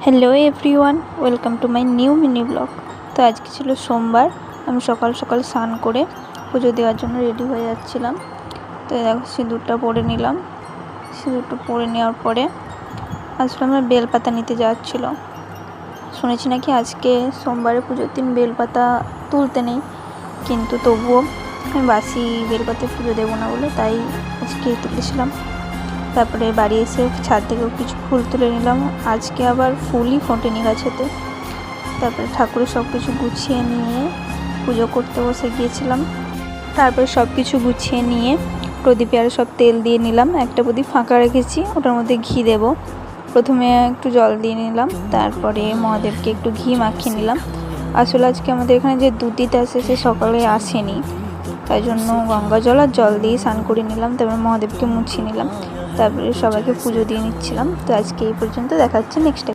Hello everyone, welcome to my new mini blog. তো আজকে ছিল সোমবার। আমি সকাল সকাল স্নান করে পুজো দেওয়ার জন্য রেডি হয়ে যাচ্ছিলাম। তো দেখো সিঁদুরটা পরে নিলাম। সিঁদুরটা পরে নেওয়ার পরে আসলে আমার বেলপাতা নিতে যাচ্ছিলো। শুনেছি নাকি আজকে সোমবারে পুজোর দিন বেলপাতা তুলতে নেই, কিন্তু তবুও আমি বাসি বেলপাতায় পুজো দেবো না বলে তাই আজকে তুলেছিলাম। তারপরে বাড়ি এসে ছাদ থেকেও কিছু ফুল তুলে নিলাম। আজকে আবার ফুলই ফোটেনি গাছেতে। তারপরে ঠাকুরের সব কিছু গুছিয়ে নিয়ে পুজো করতে বসে গিয়েছিলাম। তারপরে সব কিছু গুছিয়ে নিয়ে প্রদীপে আরও সব তেল দিয়ে নিলাম। একটা প্রদীপ ফাঁকা রেখেছি, ওটার মধ্যে ঘি দেব। প্রথমে একটু জল দিয়ে নিলাম, তারপরে মহাদেবকে একটু ঘি মাখিয়ে নিলাম। আসলে আজকে আমাদের এখানে যে দুধটা আসে সে সকালে আসেনি, তাই জন্য গঙ্গা জল আর জল দিয়ে স্নান করে নিলাম। তারপরে মহাদেবকে মুছিয়ে নিলাম, তারপরে সবাইকে পুজো দিয়ে নিচ্ছিলাম। তো আজকে এই পর্যন্ত, দেখা হচ্ছে নেক্সট